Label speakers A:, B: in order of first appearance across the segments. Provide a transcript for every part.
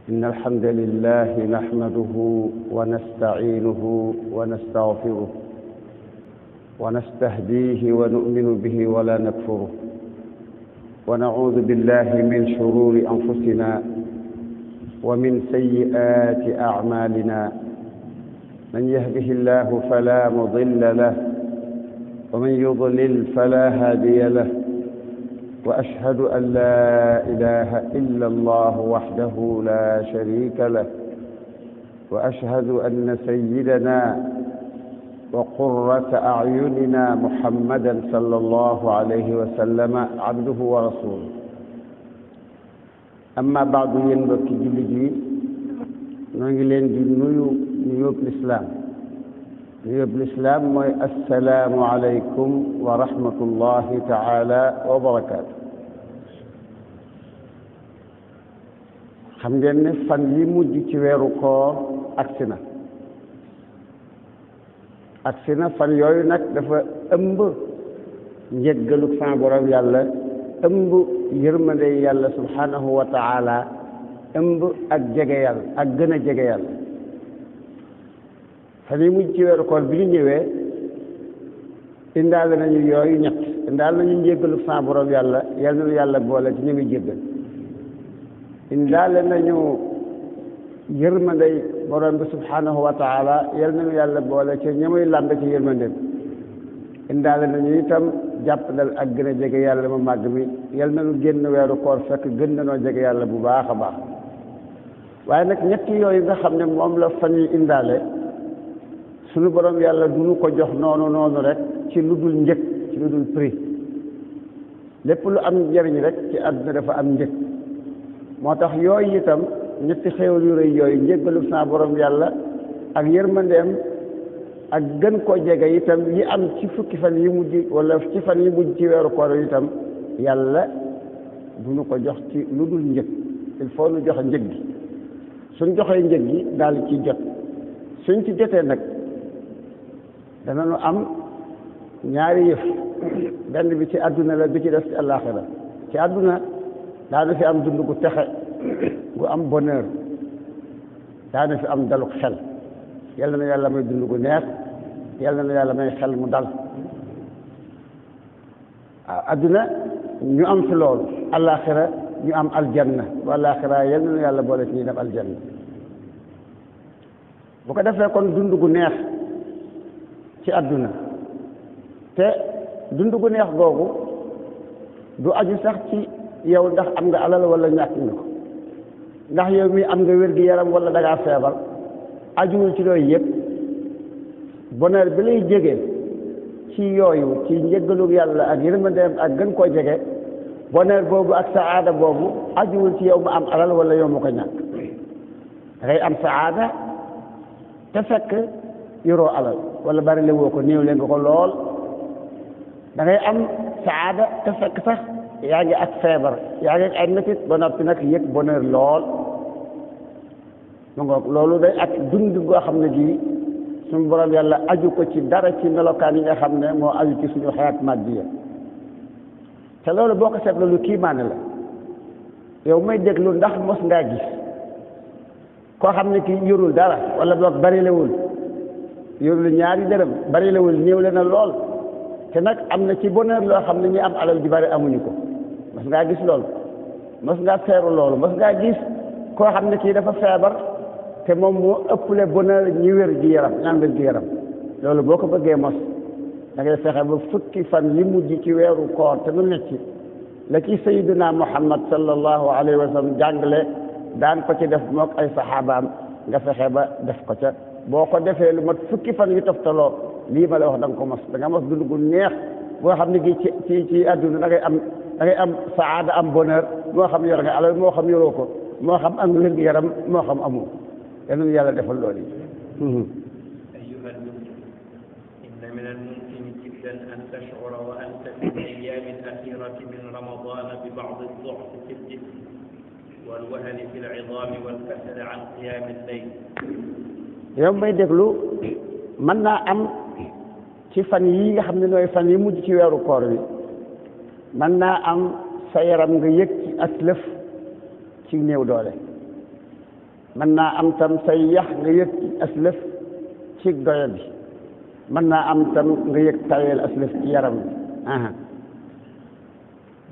A: إن الحمد لله نحمده ونستعينه ونستغفره ونستهديه ونؤمن به ولا نكفره ونعوذ بالله من شرور أنفسنا ومن سيئات أعمالنا من يهده الله فلا مضل له ومن يضلل فلا هادي له وأشهد أن لا إله إلا الله وحده لا شريك له وأشهد أن سيدنا وقرة أعيننا محمدا صلى الله عليه وسلم عبده ورسوله أما بعد ينبك جلجي نجلين نيوب الإسلام نيوب الإسلام السلام عليكم ورحمة الله تعالى وبركاته xam ngeen ne fan yi mujj ci weeru koor agsi na fan yooyu nag dafa ëmb njëggalu sa borom yàlla ëmb yërmande yàlla subhanahu wa taala ëmb ak jege yàlla ak gën a jege yàlla fan yi mujj ci weeru koor bi ñu ñëwee indaale nañu yooyu ñett indaale nañu njëggalu sa borom yàlla yal na yàlla boole ci ñu muy jéggal indaale nañu yërmandey borom bi subhanahu wa taala yal nañu yàlla boole ci ñamuy làmbe ci yërmandem indaale nañu itam jàppandal ak gën a jege yàlla mu màgg mi yal nañu génn weeru koor fekk gën nañoo jege yàlla bu baax a baax waaye nag ñetti yooyu nga xam ne moom la fan yi indaale suñu borom yàlla duñu ko jox noonu rek ci lu dul njëg ci lu dul prix lépp lu am njëriñ rek ci àdduna dafa am njëg moo tax yooyu itam ñetti xéewal yu rëy yooyu njéggalu sa borom yàlla ak yërmandeem ak gën koo jege itam yi am ci fukki fan yi mujj wala ci fan yi mujj ci weeru koor itam yàlla du ñu ko jox ci lu dul njëg il faut nu joxe njëg gi suñ joxee njëg gi daal ci jot suñ ci jotee nag danañu am ñaari yëf benn bi ci àdduna la bi ci des ci àllaaxira ci àdduna daana fi am dund gu texe gu am bonheur daana fi am daluk xel yal na yàlla may dund gu neex yal na yàlla may xel mu dal waaw adduna ñu am fi loolu alaxira ñu am aljanna wa alaxira yal na yàlla boole ci ñuy dem aljanna bu ko defee kon dund gu neex ci adduna te dund gu neex googu du aju sax ci yow ndax am nga alal wala ñàkk nga ko ndax yow mi am nga wér gi yaram wala da ngaa feebar ajuwul ci loolu yëpp bonheur bi lay jege ci yooyu ci njëggalu yàlla ak yërmandeem ak gën koo jege bonheur boobu ak saada boobu ajuwul ci yow mu am alal wala yow mu ko ñàkk da ngay am saada te fekk yoroo alal wala bari le woo ko néew leen nga ko lool da ngay am saada te fekk sax yaa ngi ak feebar yaa ngi ak ay métit ba noppi nag yëg bonheur lool mu ngoog loolu day ak dund goo xam ne gii suñu borom yàlla aju ko ci dara ci melokaan yi nga xam ne moo aju ci suñu xayaat maddiya te loolu boo ko seetlu lu kiimaane la yow may déglu ndax mos ngaa gis koo xam ne kii yorul dara wala boog barilewul yorul ñaari dërëm barilewul néewle na lool te nag am na ci bonheur loo xam ne ñi am alal ji bari amuñu ko mos ngaa gis loolu mos ngaa feeru loolu mos ngaa gis koo xam ne kii dafa feebar te moom moo ëpple bonheur ñi wér gi yaram ñaan wér gi yaram loolu boo ko bëggee mos da ngay fexe ba fukki fan yi mujj ci weeru koor te nu nekk la ci sayyiduna Muhammad sallallahu alayhi wa sallam jàngale daan ko ci def mook ay saxaabaam nga fexe ba def ko ca boo ko defee lu mat fukki fan yu toftaloo lii ma la wax da nga ko mos da nga mos dund gu neex boo xam ne gi ci àdduna da ngay am saada am bonheur moo xam yor nga alal moo xam yoroo ko moo xam am wér gi yaram moo xam amoo yal na yàlla defal loolu yi
B: أيها المسلم إن من الممكن جدا أن تشعر وأنت في الأيام الأخيرة من رمضان ببعض الضعف في الجسم والوهن في العظام والكسل عن قيام الليل
A: yow may déglu mën naa am ci fan yi nga xam ne nooy fan yi mujj ci weeru koor wi mën naa am sa yaram nga yëg ci as lëf ci néew doole mën naa am tam say yax nga yëg aslëf ci doya bi mën naa am tam nga yëg tayel aslëf ci yaram bi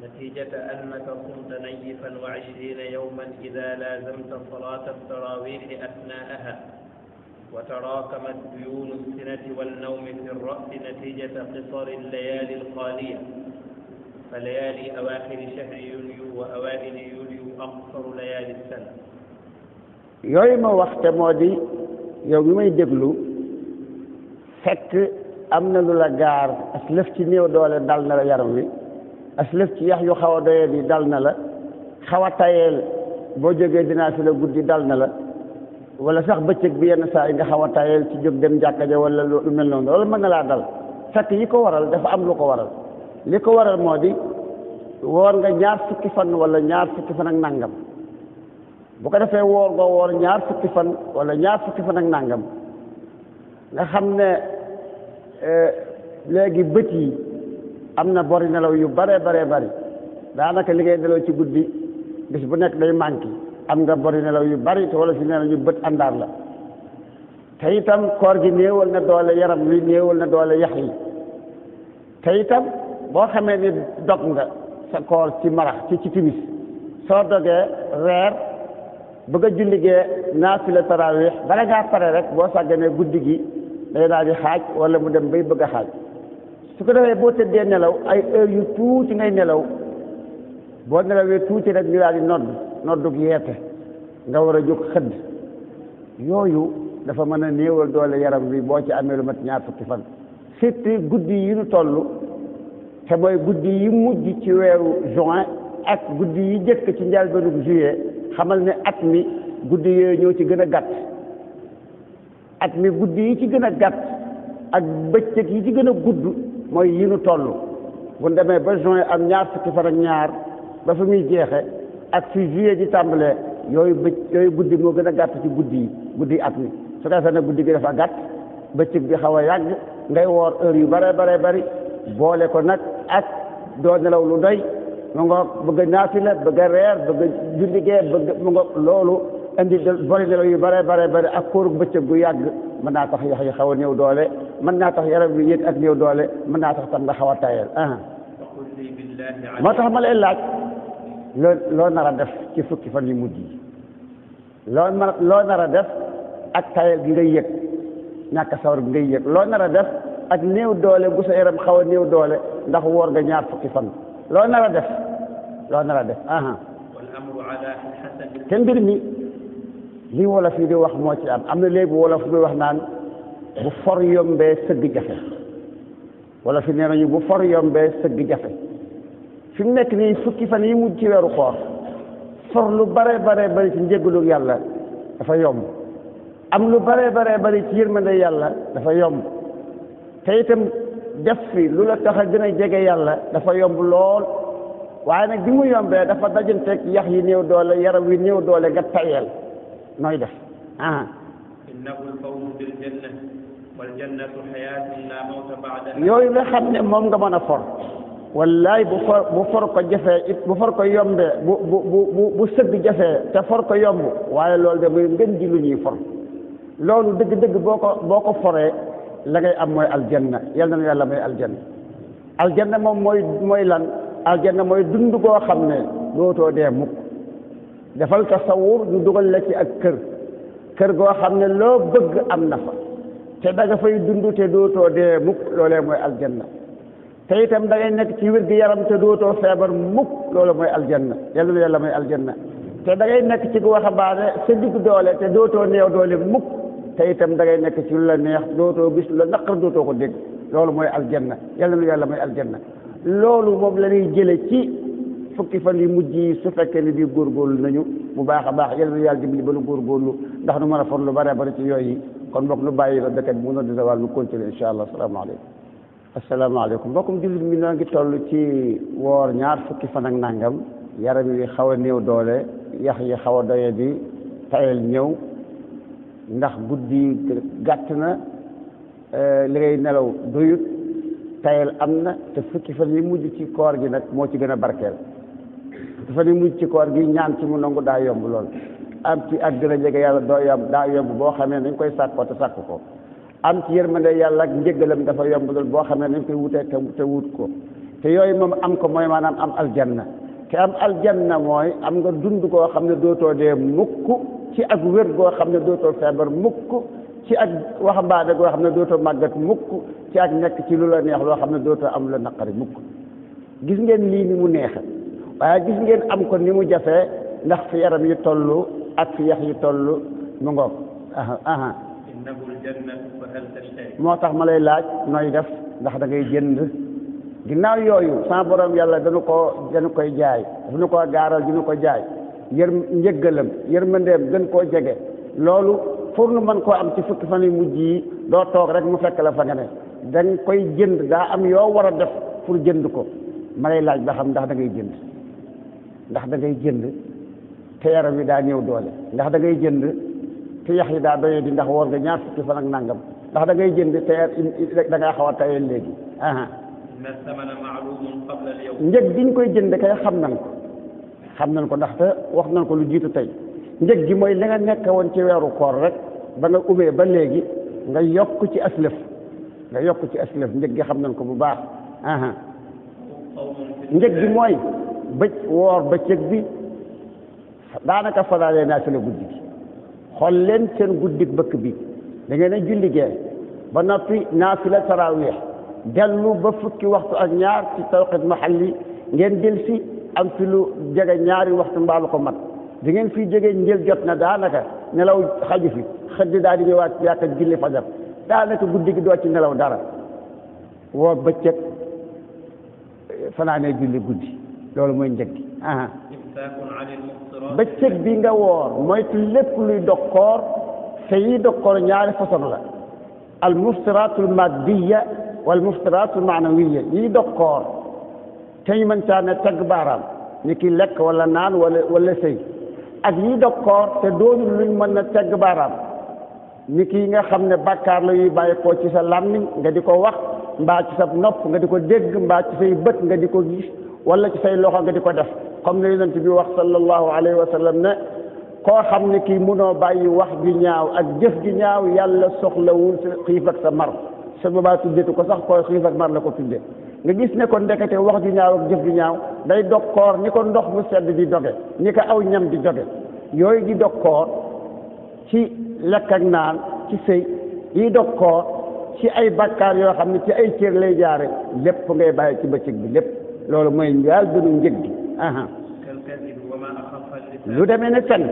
B: نتيجة أنك صمت نيفا 20 يوما إذا لازمت صلاة التراويح أثناءها وتراكمت ديون السنة والنوم في الرأس نتيجة قصر الليالي الخالية فليالي أواخر شهر يوليو وأوائل يوليو أقصر ليالي السنة
A: yooyu ma waxte moo di yow mi may déglu fekk am na lu la gaar aslëf ci néew doole dal na la yaram wi aslëf ci yax yu xaw a doyee di dal na la xaw a tayeel boo jógee dinaa fi la guddi dal na la wala sax bëccëg bi yenn saa yi nga xaw a tayeel ci jóg dem jàkka ja wala lu mel noonu loolu mën na laa dal fekk yi ko waral dafa am lu ko waral li ko waral moo di woor nga ñaar fukki fan wala ñaar fukki fan ak nangam bu ko defee woor nga woor ñaar fukki fan wala ñaar fukki fan ak nangam nga xam ne léegi bët yi am na bori nelaw yu bare bari daanaka li ngay nelaw ci guddi bis bu nekk day manqué am nga bori nelaw yu bari te wala fi nee na ñu bët àndaar la te itam koor gi néewal na doole yaram wi néewal na doole yax yi te itam boo xamee ni dog nga sa koor ci marax ci timis soo dogee reer bëgg a julligee naafila tarawih bala ngaa pare rek boo sàgganee guddi gi day daal di xaaj wala mu dem bay bëgg a xaaj su ko defee boo tëddee nelaw ay heure yu tuuti ngay nelaw boo nelawee tuuti rek ñu daal di noddug yeete nga war a jóg xëdd yooyu dafa mën a néewal doole yaram bi boo ci amee lu mat ñaar fukki fan surtout guddi yi ñu toll te mooy guddi yi mujj ci weeru juin ak guddi yi jëkk ci njëlbéenu juillet xamal ne at mi guddi yooyu ñoo ci gën a gàtt at mi guddi yi ci gën a gàtt ak bëccëg yi ci gën a gudd mooy yi nu toll bu demee ba juin am ñaar fukki fan ak ñaar ba fa muy jeexe ak fi juillet di tàmbalee yooyu guddi moo gën a gàtt ci guddi yi at mi su ko defee nag guddi gi dafa gàtt bëccëg bi xaw a yàgg ngay woor heure yu bari boole ko nag ak doo nelaw lu doy mu nga bëgg a naafila bëgg a reer bëgg a julligee bëgg mu nga loolu indi bori nelaw yu bari ak kóorug bëccëg gu yàgg mën naa tax yax yi xaw a néew doole mën naa tax yaram bi yëg ak néew doole mën naa tax tam nga xaw a tayel moo tax ma lay laaj loo nar a def ci fukki fan yu mujj yi loo nar a def ak tayel gi ngay yëg ñàkk sawar gi ngay yëg loo nar a def ak néew doole gu sa yaram xaw a néew doole ndax woor nga ñaar fukki fan loo nar a def te mbir mi li wolof yi di wax moo ci am na léegi wolof bi wax naan bu for yombee sëgg jafe wolof yi nee nañu bu for yombee sëgg jafe fi mu nekk nii fukki fan yi mujj ci weeru koor for lu bare bari ci njéggalu yàlla dafa yomb am lu bare bari ci yërmande yàlla dafa yomb te itam def fi lu la tax a gën a jege yàlla dafa yomb lool waaye nag bi mu yombee dafa dajanteeg yax yi néew doole yaram wi néew doole nga tayel nooy def
B: innahu al-fawzu bil janna wal jannatu hayatun la mawta ba'daha
A: yooyu nga xam ne moom nga mën a for wallaay bu for ko jafee it bu for ko yombee bu sëgg jafee te for ko yomb waaye loolu de muy ngën ji lu ñuy for loolu dëgg boo ko foree la ngay am mooy aljanna yal na yàlla may aljanna moom mooy lan aljanna mooy dund goo xam ne dootoo dee mukk defal tasawur ñu dugal la ci ak kër goo xam ne loo bëgg am na fa te da nga fay dund te dootoo dee mukk loolee mooy aljanna te itam da ngay nekk ci wér gi yaram te dootoo feebar mukk loolu mooy aljanna yàlla na yàlla mooy aljanna te da ngay nekk ci waxambaane sa digg doole te dootoo néew doole mukk te itam da ngay nekk ci lu la neex dootoo gis lu la naqar dootoo ko dégg loolu mooy aljanna yàlla na yàlla mooy aljanna loolu moom la ñuy jële ci fukki fan yu mujj yi su fekkee ne bii góorgóorlu nañu bu baax a baax yàlla na yàlla dimbali ba nu góorgóorlu ndax nu mën a for lu bare bari ci yooyu kon mbokk nu bàyyi la dëkkat mu noddi zawal nu continuer incha allah asalaamaaleykum mbokkum jullit mi noo ngi toll ci woor ñaar fukki fan ak nangam yaram yi xaw a néew doole yax yi xaw a doye di tayel ñëw ndax guddi gàtt na li ngay nelaw doyut tayel am na te fukki fan yi mujj ci koor gi nag moo ci gën a barkeel fukki fan yi mujj ci koor gi ñaan ci mu nangu daa yomb lool am ci ak gën a jege yàlla doo yomb daa yomb boo xamee nañ koy sàkkoo te sàkk ko am ci yërmande yàlla ak njëggalam dafa yomb lool boo xamee nañ koy wutee te wut ko te yooyu moom am ko mooy maanaam am aljanna te am aljanna mooy am nga dund koo xam ne dootoo dee mukk ci ak wér goo xam ne dootoo feebar mukk ci ak waxambaane goo xam ne dootoo màggat mukk ci ak nekk ci lu la neex loo xam ne dootoo am la naqari mukk gis ngeen lii ni mu neexe waaye gis ngeen am ko ni mu jafee ndax fi yaram yi toll ak fi yax yi toll mu ngoog
B: innahu aljannatu fa hal tashtari
A: moo tax ma lay laaj nooy def ndax da ngay jënd ginnaaw yooyu sama borom yàlla dañu koy jaay dañu ko gaaral dinu ko jaay njëggalam yërmandeem gën koo jege loolu pour nu mën koo am ci fukki fan yu mujj yi doo toog rek mu fekk la fa nga ne dañ koy jënd daa am yoo war a def pour jënd ko ma lay laaj ba xam ndax da ngay jënd ndax da ngay jënd te yaram wi daa ñëw doole ndax da ngay jënd te yax yi daa doye di ndax woor nga ñaar fukki fan ak nangam ndax da ngay jënd te da ngaa xaw a tayal léegi
B: inna thamana ma'lumun qabla al-yawm
A: njëg giñ koy jënd kay xam nañ ko ndaxte wax nañ ko lu jiitu tey njëg gi mooy li nga nekk woon ci weeru koor rek ba nga umee ba léegi nga yokk ci aslëf njëg gi xam nañ ko bu baax njëg gi mooy woor bëccëg bi daanaka fanaalee naafila guddi gi xool leen seen guddi bëkk bi da ngeen a julli gee ba noppi naafila tarawih dellu ba fukki waxtu ak ñaar ci tawqit mahalli ngeen del si am fi lu jege ñaari waxtu mbaalu ko mat di ngeen fii jógee njël jot na daanaka nelaw xaju fi xëdd daal di ñëwaat yàkka julli fajar daanaka guddi gi doo ci nelaw dara woor bëccëg fanaanee julli guddi loolu mooy njëg gi bëccëg bi nga woor moytu lépp luy dokkoor te yi dokkoor ñaari façon la al muftiratul maddiya wal muftiratul maanawiya yi dokkoor te ñu mën caa ne teg baaraam ni ki lekk wala naan wala sëy ak yi dokkoor te doonul luñ mën na teg baaraam ni ki nga xam ne bàkkaar la yuy bàyyi koo ci sa làmmiñ nga di ko wax mbaa ci sa nopp nga di ko dégg mbaa ci say bët nga di ko gis wala ci say loxo nga di ko def comme ne yonent bi wax sallallahu alayhi wa sallam ne koo xam ne kii munoo bàyyi wax ju ñaaw ak jëf ju ñaaw yàlla soxlawul sa xiif ak sa mar sa boobaa tuddetu ko sax koy xiif ak mar la ko tudde nga gis ne ko ndekete wax ju ñaaw ak jëf ju ñaaw day dog koor ni ko ndox mu sedd di doge ni ko aw ñam di doge yooyu di dog koor ci lekk ak naan ci sëy yi dog koor ci ay bakkaar yoo xam ne ci ay cër lay jaare lépp ngay bàyyi ci bëccëg bi lépp loolu mooy njaal dunu njëg gi lu demee ne fen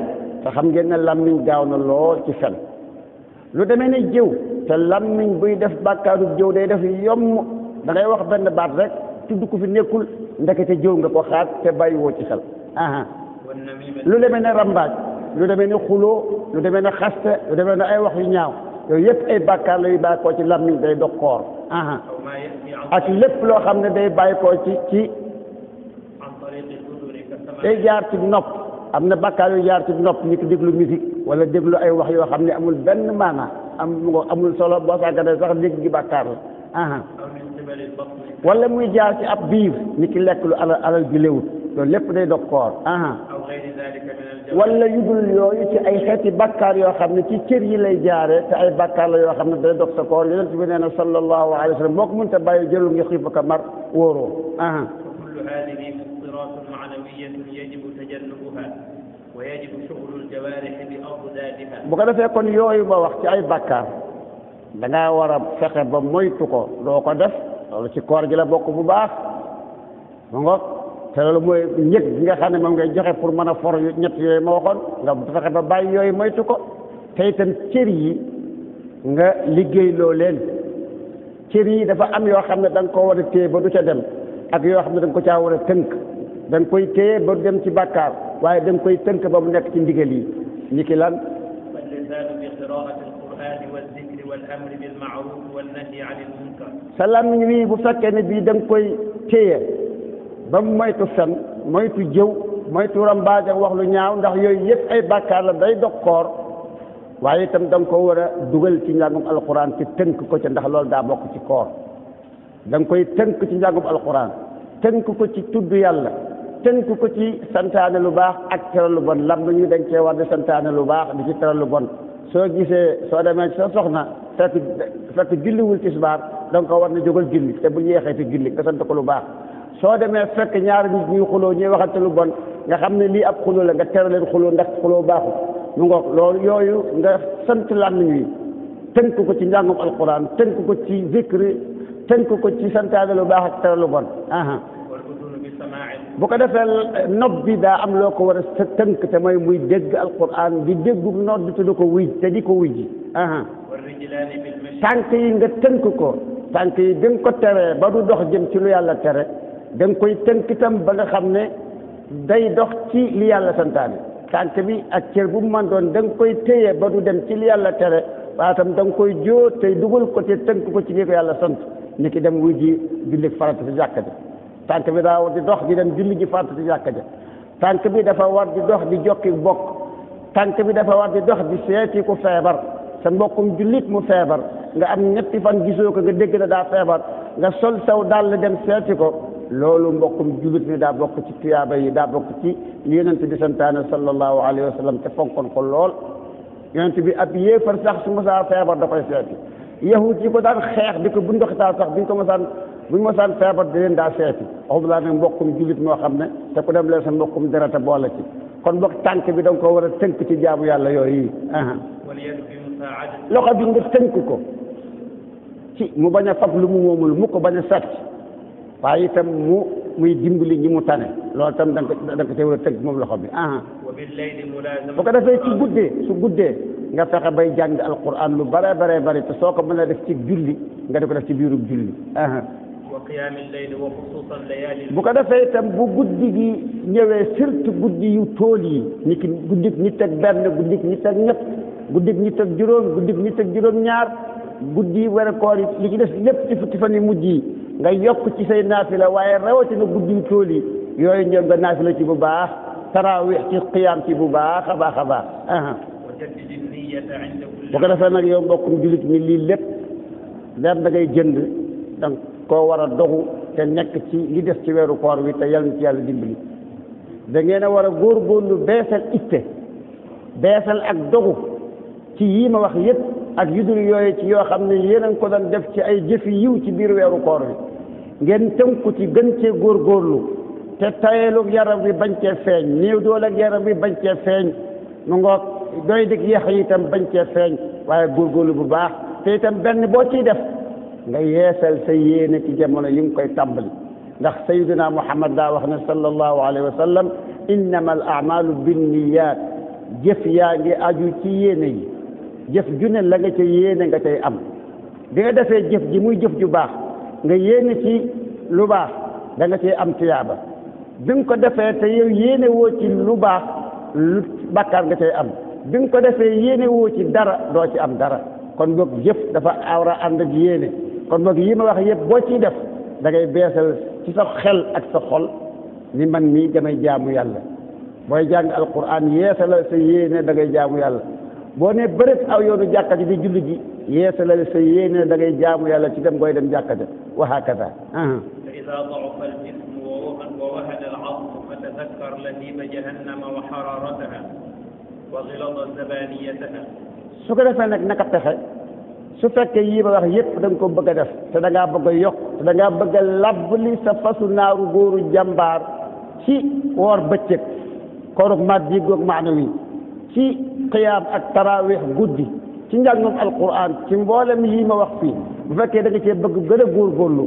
A: te xam ngeen ne lammiñ gaaw na lool ci fen lu demee ne jëw te lammiñ buy def bàkkaaru jëw day def yomm da ngay wax benn baat rek tudd ko fi nekkul ndekete jëw nga ko xaat te bàyyi woo ci xel lu demee ne rambaaj lu demee ne xuloo lu demee ne xaste lu demee ne ay wax yu ñaaw yooyu yëpp ay bàkkaar la yu bàyyi koo ci lammiñ day dog koor ak lépp loo xam ne day bàyyi koo ci day jaar ci nopp am na bàkkaar yu jaar ci nopp ni ki déglu musique wala déglu ay wax yoo xam ne amul benn maana amul solo boo sàgganee sax dégg gi bàkkaar la wala muy jaar ci ab biir ni ki lekk lu alal ji léwut loolu lépp day dog koor wala yu dul yooyu ci ay xeeti bàkkaar yoo xam ne ci cër yi lay jaare te ay bàkkaar la yoo xam ne day dog sa koor yonent bi nee na sallallahu alayhi wa sallam moo ko mënta bàyyi jëlul nga xiif ak mar wóoroo bu ko defee kon yooyu ba wax ci ay bàkkaar da ngaa war a fexe ba moytu ko doo ko def loolu ci koor gi la bokk bu baax ma ngoog te loolu mooy njëg gi nga xam ne moom ngay joxe pour mën a for ñett yooyu ma waxoon nga fexe ba bàyyi yooyu moytu ko te itam cër yi nga liggéey loo leen cër yi dafa am yoo xam ne da nga ko war a téye ba du ca dem ak yoo xam ne da nga ko caa war a tënk da nga koy téye ba du dem ci bàkkaar waaye da nga koy tënk ba mu nekk ci ndigal yi ni ki lan sa làmmiñ wii bu fekkee ne bii da nga koy téye ba mu moytu fen moytu jëw moytu rambaaj ak wax lu ñaaw ndax yooyu yëpp ay bàkkaar la day dog koor waaye itam da nga ko war a dugal ci njàngum alquran te tënk ko ca ndax loolu daa bokk ci koor da nga koy tënk ci njàngum alquran tënk ko ci tudd yàlla tënk ko ci santaane lu baax ak tere lu bon lam ñu dañ cee war di santaane lu baax di ci tere lu bon soo gisee soo demee sa soxna fekk julliwul tisbaar da nga ko war na jógal julli te bu yeexee te julli nga sant ko lu baax soo demee fekk ñaari nit ñuy xuloo ñuy waxante lu bon nga xam ne lii ab xuloo la nga tere leen xuloo ndax xuloo baaxul mu ngoog loolu yooyu nga sant làmmiñ wi tënk ko ci njàngum alquran tënk ko ci zikri tënk ko ci santaane lu baax ak tere lu bon bu ko defee nopp bi daa am loo ko war a tënk te mooy muy dégg alquran di déggu nodd te du ko wuy te di ko wuy ji tànk yi nga tënk ko tànk yi da nga ko teree ba du dox jëm ci lu yàlla tere da nga koy tënk itam ba nga xam ne day dox ci li yàlla santaane tànk bi ak cër bu mu mën doon da nga koy téye ba du dem ci li yàlla tere waaye itam da nga koy joo tey dugal ko te tënk ko ci li ko yàlla sant ni ki dem wuy ji julli farata ci jàkka ja tànk bi daa war di dox di dem julli ji farata ci jàkka ja tànk bi dafa war di dox di jokki bokk tànk bi dafa war di dox di seeti ku feebar sa mbokkum jullit mu feebar nga am ñetti fan gisoo ko nga dégg na daa feebar nga sol saw dal dem seeti ko loolu mbokkum jullit mi daa bokk ci tuyaaba yi daa bokk ci li yonent bi santaane sallallahu alayhi wa sallam te fonkoon ko lool yonent bi ab yéefar sax su mosaa feebar da koy seeti yahut yi ko daan xeex di ko bu ndoxitaa sax buñ mosaan feebar di leen daa seeti waxum laa ne mbokkum jullit moo xam ne te ku dem leen sa mbokkum derata boole ci kon mbokk tànk bi da nga ko war a tënk ci jaamu yàlla yooyu loxo bi nga tënk ko ci mu bañ a fab lu mu moomul mu ko bañ a sàcc waaye itam muy dimbali ñi mu tane loolu itam da nga ko te war a tënk moom loxo bi bu ko defee su guddee nga fexe bay jàng alquran lu bare bare te soo ko mën a def ci julli nga di ko def ci biirub julli bu ko defee itam bu guddi gi ñëwee surtout guddi yu tool yi ni ki guddi nit ak benn guddi nit ak ñett guddi nit ak juróom guddi nit ak juróom ñaar guddi weeru koor yi li ci des lépp ci fukki fan yi mujj yi nga yokk ci say naafila waaye rawatina guddi yu tool yi yooyu ñoom nga naafila ci bu baax tarawih ci qiyaam ci bu baax a baax a baax bu ko defee nag yow mbokkum jullit mi lii lépp leer da ngay jënd danga koo war a doxu te nekk ci li des ci weeru koor wi te yàlla na ci yàlla dimbali da ngeen a war a góorgóorlu beesal itte beesal ak doxu ci yii ma wax yëpp ak yudul yooyu ci yoo xam ne yéen a ngi ko doon def ci ay jëfi yiw ci biir weeru koor wi ngeen tënku ci gën cee góorgóorlu te tayeelu yaram wi bañ cee feeñ néew doole ak yaram wi bañ cee feeñ mu ngoog doy dig yax yi itam bañ cee feeñ waaye góorgóorlu bu baax te itam benn boo ciy def nga yeesal sa yéene ci jamono yi nga koy tàmbali ndax sayyidina Muhammad daa wax ne sallallahu alayhi wa sallam innama al a'malu binniyat jëf yaa ngi aju ci yéene yi jëf ju ne la nga ca yéene nga cay am bi nga defee jëf ji muy jëf ju baax nga yéene ci lu baax da nga cay am tiyaaba bi nga ko defee te yow yéene woo ci lu baax lu bàkkaar nga cay am bi nga ko defee yéene woo ci dara doo ci am dara kon boog jëf dafa war a ànd ak yéene kon boog yi ma wax yëpp boo ciy def da ngay beesal ci sa xel ak sa xol ni man mii damay jaamu yàlla booy jàng alquran yeesalal sa yéene da ngay jaamu yàlla boo ne bërët aw yoonu jàkka ji di julli ji yeesalal sa yéene da ngay jaamu yàlla ci dem booy dem jàkka ja wa hakada
B: فإذا ضعف الجسم ووهن العظم فتذكر لهيب جهنم وحرارتها وغلظ زبانيتها
A: su ko defee nag naka pexe su fekkee yii ma wax yépp da nga ko bëgg a def te da ngaa bëgg a yokk te da ngaa bëgg a labbali sa fasu naaru góoru jàmbaar ci woor bëccëg koorug maddi goog maanawi ci qiyaam ak tarawih guddi ci njàngum alquran ci mboolem yii ma wax fii bu fekkee da nga cee bëgg gën a góorgóorlu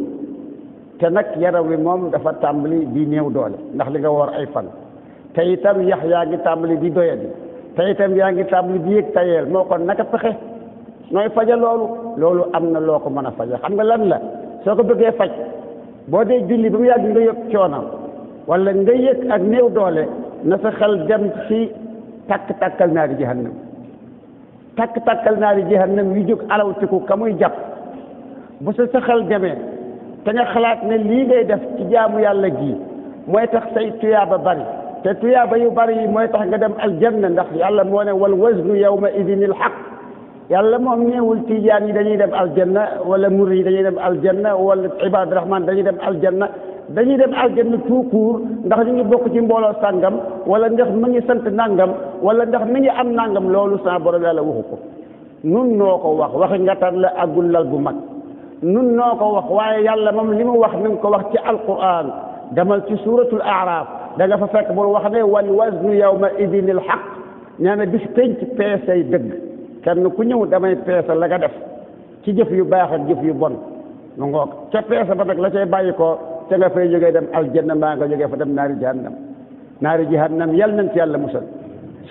A: te nag yaram wi moom dafa tàmbali di néew doole ndax li nga woor ay fan te itam yax yaa ngi tàmbali di doyadi te itam yaa ngi tàmbali di yëg tayeel moo kon naka pexe nooy faja loolu am na loo ko mën a faja xam nga lan la soo ko bëggee faj boo dee julli ba mu yàgg nga yëg coono wala nga yëg ak néew doole na sa xel dem ci takk-takkal naari jahannam takk-takkal naari jahannam yu jóg alawtiku ka muy jàpp bu sa xel demee te nga xalaat ne lii ngay def ci jaamu yàlla gi mooy tax say tuyaaba bari te tuyaaba yu bari yi mooy tax nga dem aljanna ndax yàlla moo ne wal waznu yawma idinil haqq yàlla moom ñeewul tijaan yi dañuy dem aljanna wala murid yi dañuy dem aljanna wala ibad rahman dañuy dem aljanna dañuy dem aljanna tout court ndax ñu ngi bokk ci mbooloo sàngam wala ndax mu ngi sant nangam wala ndax mi ngi am nangam loolu sa borom yàlla waxu ko nun noo ko wax waxi ngatar la agul lal bu mag nun noo ko wax waaye yàlla moom li mu wax mi ngi ko wax ci alquran demal ci suratul a'raf da nga fa fekk bul wax ne wal waznu yawma idin al haqq nee na bis penc peesay dëgg kenn ku ñëw damay peese la nga def ci jëf yu baax ak jëf yu bon mu ngoog ca peese ba nag la cay bàyyi ko te nga fay jógee dem aljanna mbaa nga jógee fa dem naari jahannam yal nañ ci yàlla musal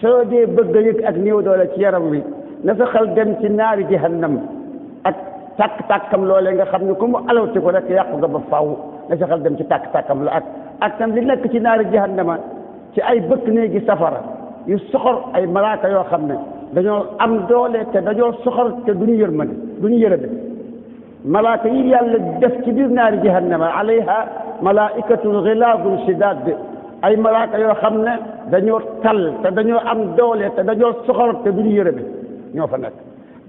A: soo dee bëgg a yëg ak néew doole ci yaram wi na sa xel dem ci naari jahannam ak tàkk-tàkkam loolee nga xam ne ku mu alawti ko rek yàqu nga ba faaw na sa xel dem ci tàkk-tàkkam la ak tam li nekk ci naari jahannama ci ay bëkk néegi safara yu soxor ay malaaka yoo xam ne dañoo am doole te dañoo soxor te duñu yërmande duñu yërëme malaaka yi yàlla def ci biir naari jahannama alayha malaikatun ghilaadun shidaad ay malaaka yoo xam ne dañoo tal te dañoo am doole te dañoo soxor te duñu yërëme ñoo fa nekk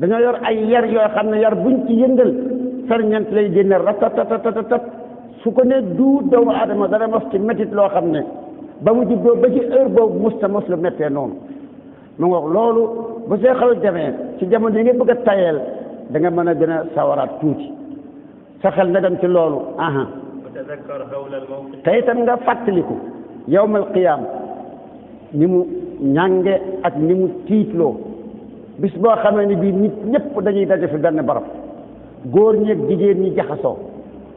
A: dañoo yor ay yar yoo xam ne yar buñ ci yëngal ferñeent lay génne ratatatatat su ko ne du doomu aadama dana mos ci métit loo xam ne ba mu juddoo ba ci heure boobu musta mos lu méttee noonu mu ngoog loolu bu see xel demee ci jamono yi nga bëgg a tayeel da nga mën a gën a sawaraat tuuti sa xel na dem ci loolu te itam nga fàttaliku yawmal qiyaam ni mu ñànge ak ni mu tiitloo bis boo xamee ni bii nit ñëpp dañuy daje fi benn barab góor ñi ak jigéen ñi jaxasoo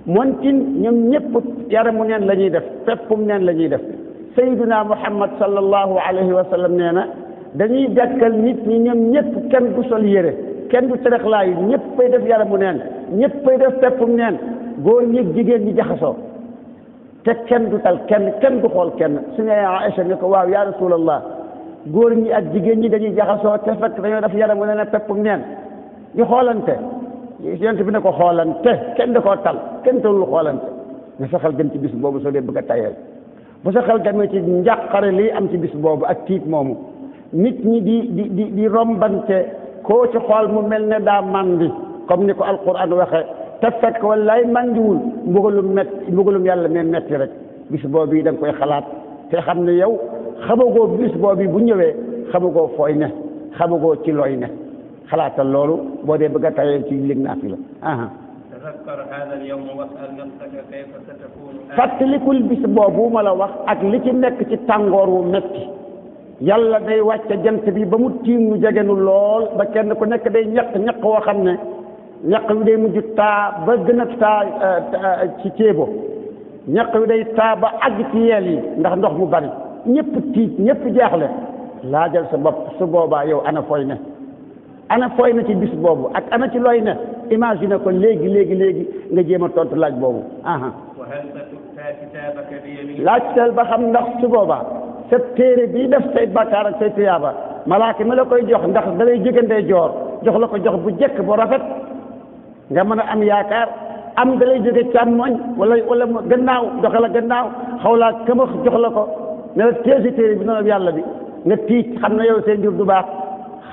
A: montin ñoom ñëpp yaramu neen la ñuy def peppum neen la ñuy def sayyiduna muhammad sallallahu alayhi wa sallam nee na dañuy dekkal nit ñi ñoom ñëpp kenn du sol yére kenn du terexlaayu ñëpp fay def yaramu neen ñëpp fay def peppum neen góor ñi ak jigéen ñi jaxasoo te kenn du tal kenn du xool kenn suñu Aïcha ne ko waaw ya rasulallah góor ñi ak jigéen ñi dañuy jaxasoo te fekk dañoo def yaramu neen peppum neen ñu xoolante yonent bi ne ko xoolante kenn da koo tal kenn tollu xoolante nga sa xel dem ci bis boobu soo dee bëgg a tayeel bu sa xel demee ci njàqare lii am ci bis boobu ak tiit moomu nit ñi di rombante koo ci xool mu mel ne daa mandi comme ni ko alquran waxe te fekk wallaay mandiwul mbugalum yàlla mais metti rek bis boobu da nga koy xalaat te xam ne yow xamagoo bis boobu bu ñëwee xamagoo fooy ne xamagoo ci looy ne xalaatal loolu boo dee bëgg a tayeel ci lig naa fi la
B: تذكر هذا اليوم واسأل نفسك كيف ستكون
A: fàttalikul bis boobu ma la wax ak li ci nekk ci tàngoor wu metti yàlla day wàcce jant bi ba mu tiim nu jegenu lool ba kenn ku nekk day ñaq woo xam ne ñaq wi day mujj taa ba gën a taa ci ceebo ñaq wi day taa ba àgg ci yeel yi ndax ndox mu bari ñëpp tiit ñëpp jaaxle laajal sa bopp su boobaa yow ana fooy ne ci bis boobu ak ana ci looy ne imagine ko léegi nga jéem a tontu laaj boobu laajteel ba xam ndax su boobaa sa téere bii def say bakkaar ak say tiyaaba malaaka mi la koy jox ndax da lay jëgandee joor jox la ko jox bu jekk bu rafet nga mën a am yaakaar am da lay jóge càmmoñ wala gannaaw doxe la gannaaw xaw laa këmax jox la ko ne la téesi téere bi noonu yàlla bi nga tiit xam na yow seen mbir du baax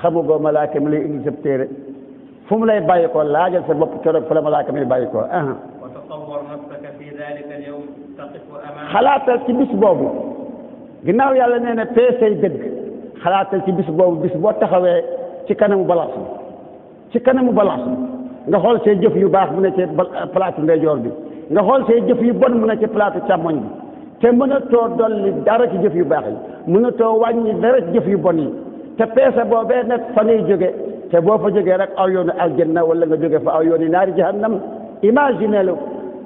A: xamugoo malaaka mi lay indi sa téere fu mu lay bàyyi ko laajal sa bopp keroog fu la malaaka mi bàyyi ko xalaatal ci bis boobu ginnaaw yàlla nee na peesay dëgg xalaatal ci bis boobu bis boo taxawee ci kanamu balance nga xool say jëf yu baax mu ne ci place ndeyjoor bi nga xool say jëf yu bon mu ne ci place càmmoñ bi te mënatoo dolli dara ci jëf yu baax yi mënatoo wàññi dara ci jëf yu bon yi te peese boobee nag fa ngay jóge te boo fa jógee rek aw yoonu aljanna wala nga jóge fa aw yoonu naari jahannam imagine lu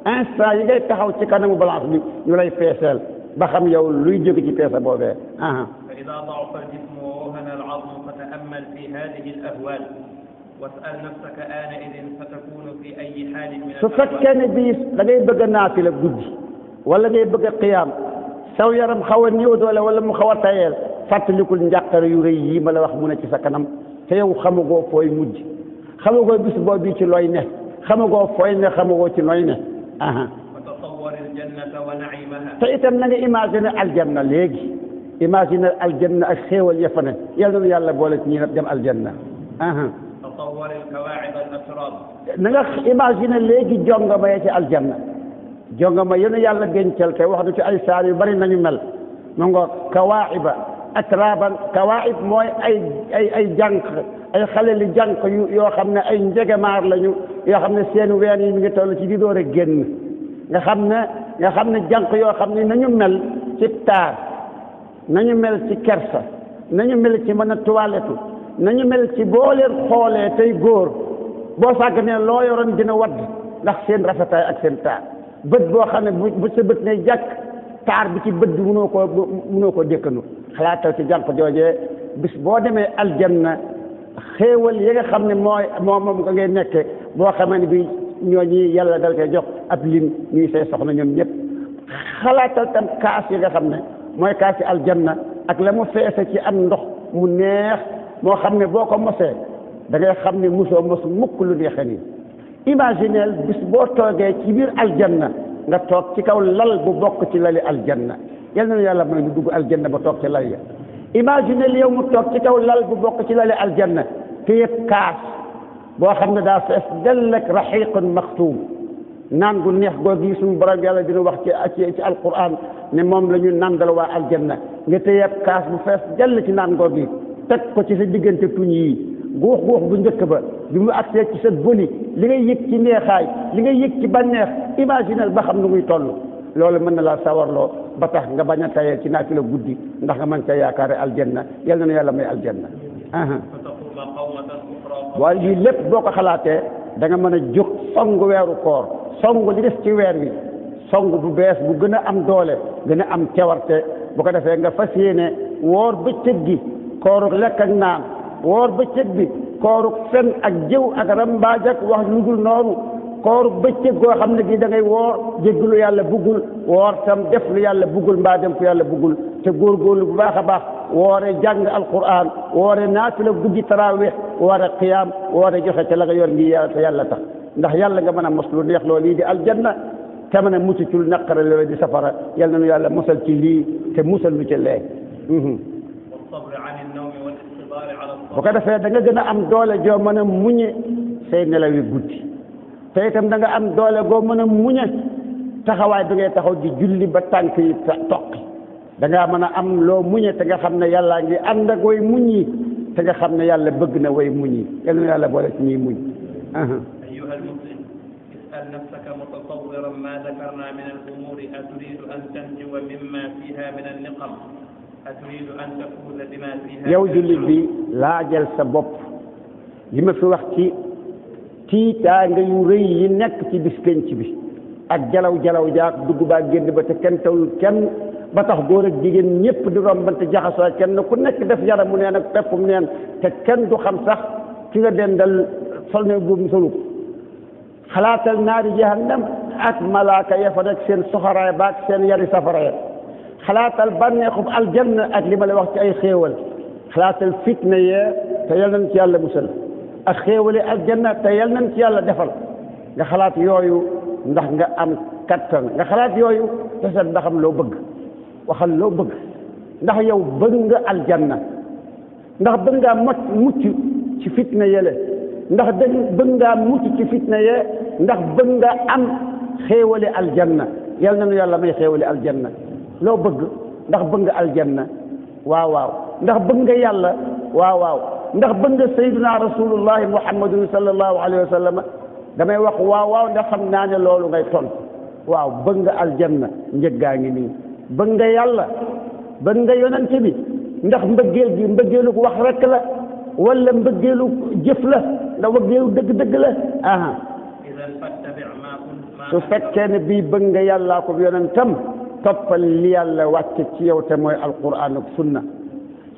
A: instant yi ngay taxaw ci kanamu balance bi ñu lay peeseel ba xam yow luy jóge ci peese boobee
B: فإذا ضعف الجسم ووهن العظم فتأمل في هذه الأهوال واسأل نفسك آنئذ ستكون في أي حال من
A: su fekkee ne bii da ngay bëgg a naafila guddi wala ngay bëgg a qiyaam saw yaram xaw a néew doole wala mu xaw a tayeel fàttalikul njàqare yu rëy yi ma la wax mu ne ci sa kanam te yow xamagoo fooy mujj xamagoo bis boobu ci looy ne xamagoo fooy ne xamagoo ci looy ne
B: وتصور الجنة ونعيمها
A: te itam na nga imaginer aljanna léegi imaginer aljanna ak xéewal ya fa ne yàlla na yàlla boole ci ñi dem aljanna
B: تصور الكواعب الأتراب
A: na nga imaginer léegi jonga ma ci aljanna jongama yéen yàlla dencal te wax du ci ay saar yu bari nañu mel ma ngo kawaa'iba atraban kawaa'ib mooy ay jànq ay xale li jànq yoo xam ne ay njegemaar lañu yoo xam ne seen ween yi mi ngi toll ci di door a génn nga xam ne jànq yoo xam ne nañu mel ci taar nañu mel ci kersa nañu mel ci mën a toilette nañu mel ci boo leen xoolee tey góor boo sàgg ne loo yoroon dina wadd ndax seen rafetaay ak seen taar bët boo xam ne bu sa bët ne jàkk taar bi ci bët bi mënoo koo dékkanu xalaatal ci jànq joojee bis boo demee aljanna xéewal yi nga xam ne moom nga ngay nekke boo xamee ne bi ñooñi yàlla dal koy jox ab lim ñuy say soxna ñoom ñëpp xalaatal tam kaas yi nga xam ne mooy kaas yi aljanna ak la mu feese ci am ndox mu neex moo xam ne boo ko mosee da ngay xam ne mosoo mos mukk lu neexe nii imagineel bis boo toogee ci biir aljanna nga toog ci kaw lal bu bokk ci lali aljanna yal na yàlla mooy nu dugg aljanna ba toog ci lal ya imagineel yow mu toog ci kaw lal bu bokk ci lali aljanna te yëpp kaas boo xam ne daa fees dell ak raxiqun maxtuum naan gu neex googu suñu borom yàlla dina wax ci alquran ne moom la ñu nandal waa aljanna nga te yëpp kaas bu fees dell ci naan googu teg ko ci sa diggante tuñ yi guux bu njëkk ba bi mu agsee ci sa bëli li ngay yëg ci neexaay li ngay yëg ci bànneex imaginel ba xam nu muy toll loolu mën na laa sawarloo ba tax nga bañ a tayee ci naafila guddi ndax nga mën ca yaakaare aljanna yal na yàlla may aljanna waaye lii lépp boo ko xalaatee da nga mën a jóg song weeru koor song li des ci weer wi song bu bees bu gën a am doole gën a am cawarte bu ko defee nga fas yéene woor bëccëg gi kooruk lekk ak naan woor bëccëg bi kooruk fen ak jëw ak rambaaj ak wax lu dul noonu kooruk bëccëg goo xam ne gi da ngay woor jéggalu yàlla buggul woor tam def lu yàlla buggul mbaa dem fu yàlla buggul te góorgóorlu bu baax a baax woore jàng alquran woore naafila guddi tarawih woore qiyaam woore joxe te la nga yor ngi te yàlla tax ndax yàlla nga mën a mos lu neex loo lii di aljanna te mën a mucc ci lu naqare loolu di safara yal na nu yàlla musal ci lii te musal lu ci lee bu ko defee da nga gën a am doole joo mën a muñe say nelaw yi guddi te itam da nga am doole goo mën a muñe taxawaay bi ngay taxaw di julli ba tànk yi toqi da ngaa mën a am loo muñe te nga xam ne yàllaa ngi ànd ak way muñ yi te nga xam ne yàlla bëgg na way muñ yi yal na yàlla boole ci ñuy muñ
B: أيها المسلم اسأل نفسك متصورا ما ذكرنا من الأمور أتريد أن تنجو مما فيها من النقم أتريد أن تفوز بما فيها
A: yow jullit bi laajal sa bopp li ma fi wax ci tiitaanga yu rëy yi nekk ci bis penc bi ak jalaw jaak dugg baa génn ba te kenn tawul kenn ba tax góor ak jigéen ñëpp di rombante jaxasoo kenn ku nekk def yaramu neen ak peppum neen te kenn du xam sax ki nga dendal sol ne boobu solu xalaatal naari jahannam ak malaaka ya fa rek seen soxaraay ba ak seen yari safara ya xalaatal bànneexub aljanna ak li ma la wax ci ay xéewal xalaatal fitna yee te yal nañ ci yàlla musal ak xéewali aljanna te yal nañ ci yàlla defal nga xalaat yooyu ndax nga am kattan nga xalaat yooyu te seet ndax am loo bëgg waxal loo bëgg ndax yow bëgg nga aljanna ndax bëgg ngaa mucc ci fitna yele ndax bëgg ngaa mucc ci fitna yee ndax bëgg nga am xéewali aljanna yal nañu yàlla may xéewali aljanna loo bëgg ndax bëgg nga aljanna waaw waaw ndax bëgg nga yàlla waaw waaw ndax bëgg nga sayyiduna rasulullahi muhammadun sallallahu alayhi wa sallam damay wax waaw waaw ndax xam naa ne loolu ngay ton waaw bëgg nga aljanna njëggaa ngi nii bëgg nga yàlla bëgg nga yonente bi ndax mbëggeel gi mbëggeelu ko wax rek la wala mbëggeelu jëf la ndax mbëggeelu dëgg-dëgg la aha su fekkee ne bii bëgg nga yàllaa ko yonentam toppal li yàlla wàcce ci yow te mooy alquran ak sunna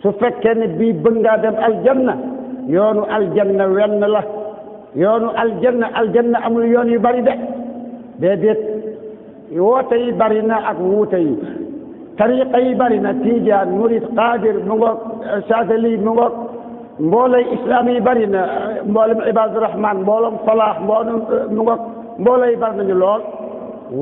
A: su fekkee ne bii bëgg ngaa dem aljanna yoonu aljanna wenn la yoonu aljanna amul yoon yu bari de déedéet woote yi bari na ak wuute yi tariqa yi bari na tijaan murid qadir mu ngoog chadili mu ngoog mboolay islam yi bari na mboolem ibadu rahman mboolem falaax mboolem mu ngoog mboolay bari nañu lool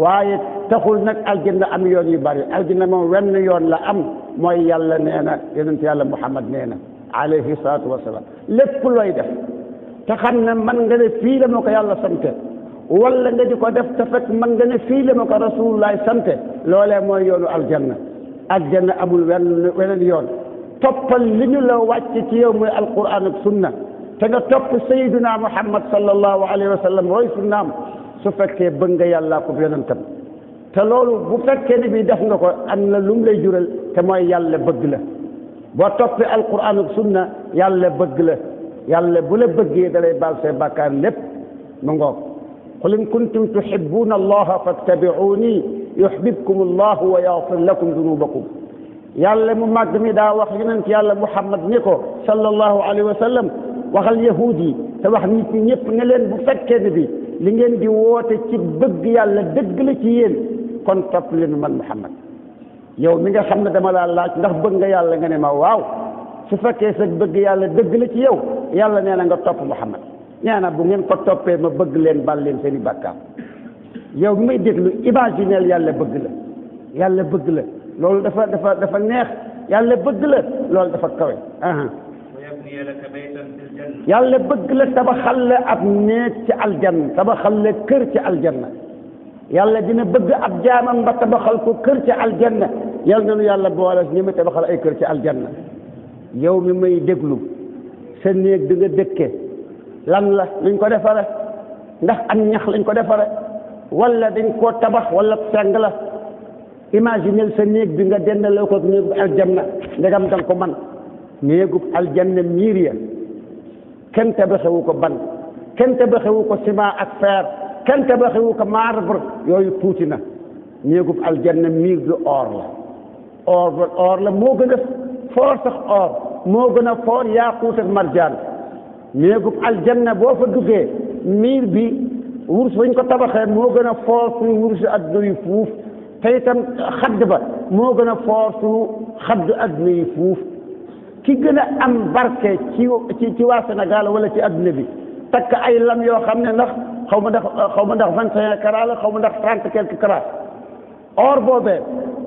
A: waaye taxul nag aljanna am yoon yu bari aljanna moom wenn yoon la am mooy yàlla nee na yonent yàlla muhammad nee na alayhi salaatu wasalaam lépp looy def te xam ne man nga ne fii la moo ko yàlla sante wala nga di ko def te fekk man nga ne fii la ma ko rasulullah sante loolee mooy yoonu aljanna amul weneen yoon toppal li ñu la wàcc ci yow muy alquran ak sunna te nga topp sayyiduna muhammad sallallahu alayhi wa sallam roy sunnaam su fekkee bëgg nga yàllaa ko yonentam te loolu bu fekkee ne bii def nga ko am na lu mu lay jural te mooy yàlla bëgg la boo toppee alquran ak sunna yàlla bëgg la yàlla bu la bëggee da lay baal say bàkkaar lépp mu ngoog qul in kuntum tuhibbuna allaha fattabi'uni yuhbibkum allahu wa yaghfir lakum dunubakum yàlla mu màgg mi daa wax yonent yàlla muhammad ni ko sallallahu alayhi wa sallam waxal yahuud yi te wax nit ñi ñëpp ne leen bu fekkee ne bi li ngeen di woote ci bëgg yàlla dëgg la ci yéen kon topp leen man muhammad yow mi nga xam ne dama laa laaj ndax bëgg nga yàlla nga ne ma waaw su fekkee sa bëgg yàlla dëgg la ci yow yàlla nee na nga topp muhammad nee na bu ngeen ko toppee ma bëgg leen bal leen seen i bàkkaar yow mi may déglu imagineel yàlla bëgg la loolu dafa neex yàlla bëgg la loolu dafa kawe yàlla bëgg la tabaxal la ab néeg ci aljanna tabaxal la kër ci aljanna yàlla dina bëgg ab jaamam ba tabaxal ko kër ci aljanna yàlla na nu yàlla boole ñi ma tabaxal ay kër ci aljanna yow mi may déglu sa néeg di nga dëkke lan la luñ ko defare ndax am ñax lañ ko defare wala dañ koo tabax wala seng la imaginel sa néeg bi nga dendaloo ko néegu aljanna ndegam danga ko man néegub aljanna miir ya kenn tabaxewu ko ban kenn tabaxewu ko ciment ak fer kenn tabaxewu ko marbre yooyu tuuti na néegub aljanna miir bi or la moo gën a foor sax or moo gën a foor yaaquut ak marjaan néegub aljanna boo fa duggee miir bi wurus bañ ko tabaxee moo gën a foor suñu wurusu adduna yi fuuf te itam xadd ba moo gën a foor suñu xadd adduna yi fuuf ki gën a am barke ci waa Sénégal wala ci adduna bi takk ay lam yoo xam ne ndax xaw ma ndax 21 carats la xaw ma ndax 30 quelques carats or boobee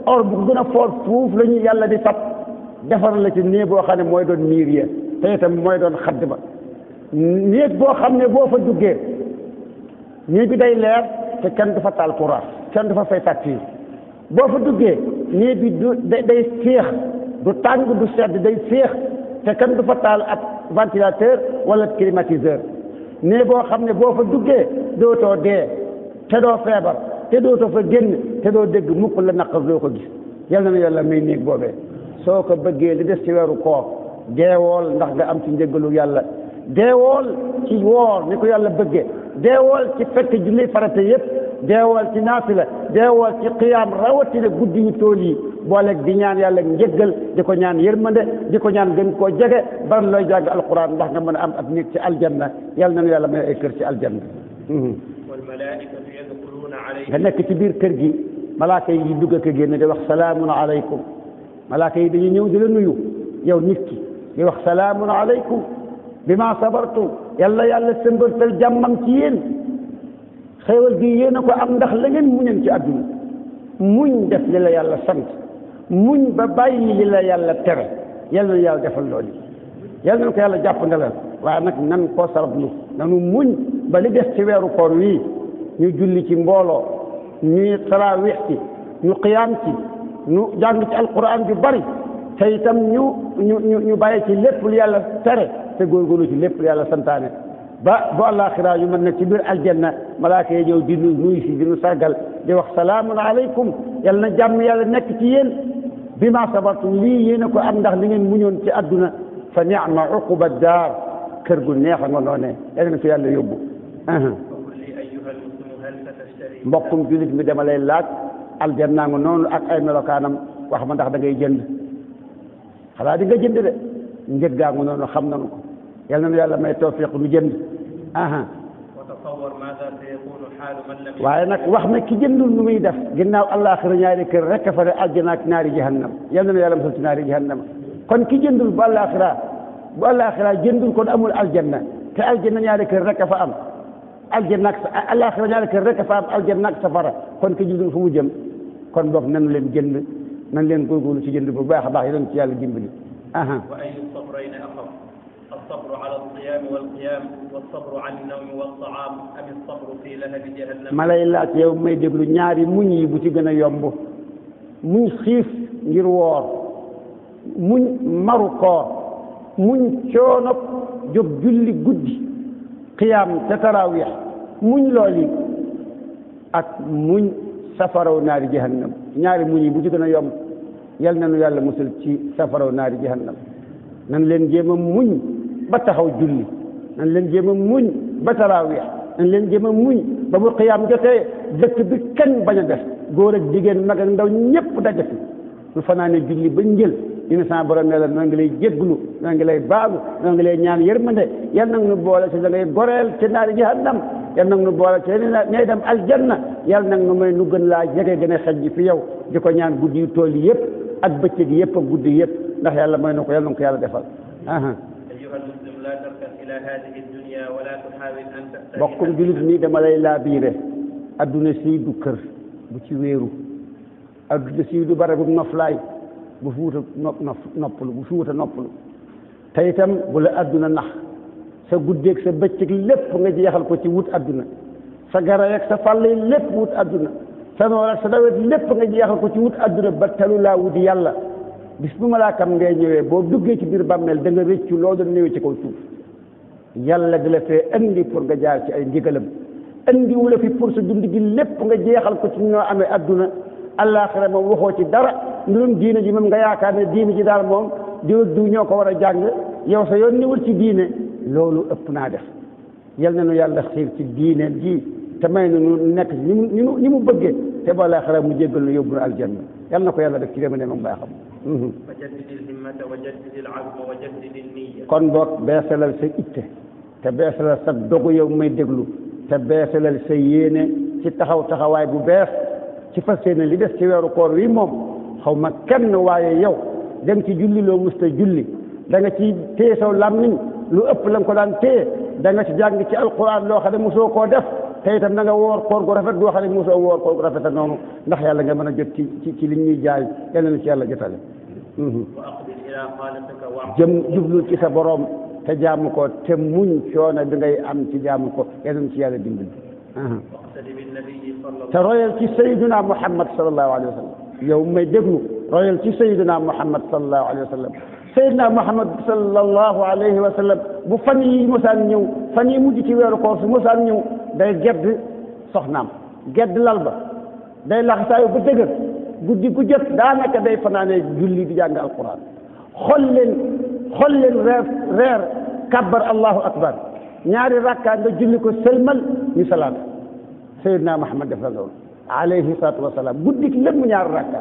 A: or bu gën a foor fuuf la ñu yàlla di fab defar la ci néeg boo xam ne mooy doon miir ya te itam mooy doon xadd ba néeg boo xam ne boo fa duggee néeg bi day leer te kenn du fa taal courant kenn du fa fay facture boo fa duggee néeg bi day féex du tàng du sedd day féex te kenn du fa taal ab ventilateur wala climatiseur néeg boo xam ne boo fa duggee dootoo dee te doo feebar te dootoo fa génn te doo dégg mukk la naqar doo ko gis yal na yàlla may néeg boobee soo ko bëggee li des ci weeru koor deewool ndax nga am ci njëggalu yàlla deewool ci woor ni ko yàlla bëggee deewool ci fekk julli farata yépp deewool ci naafila deewool ci qiyaam rawatina guddi yu tool yi booleeg di ñaan yàlla njëggal di ko ñaan yërmande di ko ñaan gën koo jege bari looy jàng alquran ndax nga mën a am ab néeg ci aljanna yàlla nañu yàlla may ay kër ci aljanna nga nekk ci biir kër gi malaaka yi di dugg ak génn di wax salaamun alaykum malaaka yi dañuy ñëw di la nuyu yow nit ki di wax salaamun alaykum bima sabartum yàlla sëmbartal jàmmam ci yéen xéewal gi yéen a ko am ndax la ngeen muñan ci àdduna muñ def li la yàlla sant muñ ba bàyyi li la yàlla tere yàlla na yàlla defal loolu yàlla na ko yàlla jàpp ndalal waaye nag nan koo sarablu nanu muñ ba li des ci weeru koor wii ñu julli ci mbooloo ñuy tarawih ci ñu qiyaam ci ñu jàng ci alquran bi bari te itam ñu bàyyi ci lépp lu yàlla tere te góorgóorlu ci lépp lu yàlla santaane ba bu àllaaxira yu mën na ci biir aljanna malaaka yi ñëw di nuyu si di nu sargal di wax salaamun aleykum yàlla na jàmm yàlla nekk ci yéen bi ma sabartum lii yéen a ko am ndax li ngeen muñoon ci àdduna fa ni'ma uquba daar kër gu neex a nga noonee yàlla na fi yàlla yóbbu mbokkum julit mi dama lay laaj aljanna nga noonu ak ay melokaanam wax ma ndax da ngay jënd xalaa di nga jënd de njëg gaa nga noonu xam nañu ko yal na nu yàlla may tawfiq nu jënd waaye nag wax na ki jëndul nu muy def ginnaaw àllaaxira ñaari kër rek fa ne aljana ak naari jahannam yal na nu yàlla musal ci naari jahannam kon ki jëndul bu àllaaxira jëndul kon amul aljanna te aljanna ñaari kër rek fa am aljanna ak àllaaxira ñaari kër rek fa am aljanna ak safara kon ki jëndul fu mu jëm kon boog nanu leen jënd nan leen góorgóorlu ci jënd bu baax a baax yi leen ci yàlla dimbali
B: وأي الصبرين أخف الصبر على الصيام والقيام والصبر عن النوم والطعام أم الصبر في لهب جهنم
A: ma lay laaj yow may déglu ñaari muñ yi bu ci gën a yomb muñ xiif ngir woor muñ maru koor muñ coono jóg julli guddi qiyaam te tarawih muñ looli ak muñ safaraw naari jahannam ñaari muñ yi bu ci gën a yomb yal na nu yàlla musal ci safaraw naari jahannam nan leen jéem a muñ ba taxaw julli nan leen jéem a muñ ba tarawih nan leen jéem a muñ ba bu qiyaam jotee dëkk bi kenn bañ a def góor ak jigéen mag ak ndaw ñépp daje fi lu fanaane julli ba njël dina sama borom ne la noo ngi lay jégglu noo ngi lay baagu noo ngi lay ñaan yërmande yal nag nu boole ci da ngay goreel ci naari jahannam yal nag nu boole ci ñay dem aljanna yal nag nu may nu gën laa jege gën a xej fi yow di ko ñaan guddi yu tool yëpp ak bëccëg yëpp ak guddi yëpp ndax yàlla may na ko yal na ko yàlla defal
B: أيها المسلم لا تركن إلى هذه الدنيا ولا تحاول أن تستريح
A: bokkum julit nii dama lay laa biire adduna sii du kër bu ci wéeru adduna sii du barabu noflaay bu fi wuta noppalu bu fi wuta noppalu te itam bu la adduna nax sa guddeeg sa bëccëg lépp nga jeexal ko ci wut adduna sa garay ak sa fàllay lépp wut adduna sa noor ak sa nawet lépp nga jeexal ko ci wut adduna ba talu laa wuti yàlla bis bu malaakam ngay ñëwee boo duggee ci biir bàmmeel da nga rëccu loo doon ñëwee ci kaw suuf yàlla di la fee andi pour nga jaar ci ay ndigalam andi wu la fi pour sa dund gi lépp nga jeexal ko ci ñoo amee adduna àllaaxira moom waxoo ci dara mbirum diine ji moom nga yaakaar ne diine ji daal moom diw du ñoo ko war a jàng yow sa yoon niwul ci diine loolu ëpp naa def yal na nu yàlla xiir ci diine ji te may na nu nekk ni mu bëggee te ba àllaaxira mu jéggal nu yóbbu nu aljanna yal na ko yàlla def ci réew mi ne moom baaxam
B: وجدد الهمة وجدد العزم وجدد النية
A: kon boog beesalal sa itte te beesalal sa dogu yow may déglu te beesalal sa yéene ci taxawaay bu bees ci fas yéene li des ci weeru koor wi moom xaw ma kenn waaye yow dem ci julli loo musta julli da nga ci téye saw làmmiñ lu ëpp la nga ko daan téye da nga ci jàng ci alquran loo xam ne mosoo koo def te itam da nga woor koor gu rafet goo xam ne mosoo woor koor gu rafet a noonu ndax yàlla nga mën a jot ci li ñuy jaay yal na ci yàlla jotale
B: وأقبل إلى خالقك واعبد
A: jëm jublu ci sa borom te jaamu ko te muñ coono bi ngay am ci jaamu ko yal na ci yàlla dimbali
B: واقتدي بالنبي صلى الله
A: te royal ci sayyiduna Muhammad sallallahu alayhi wa sallam yow may déglu royal ci sayyiduna Muhammad sallallahu alayhi wa sallam sayyiduna Muhammad sallallahu alayhi wa sallam bu fan yi mosaan ñëw fan yi mujj ci weeru koor su mosaan ñëw day gedd soxnaam gedd lal ba day laxasaayu bu dëgër guddi gu jot daanaka day fanaane julli di jàng alquran xool leen reer kabbar allahu akbar ñaari rakka nga julli ko sëlmal ñu salaat sayyidina Muhammad def la loolu alayhi salaatu wasalaam guddi lépp mu ñaari rakka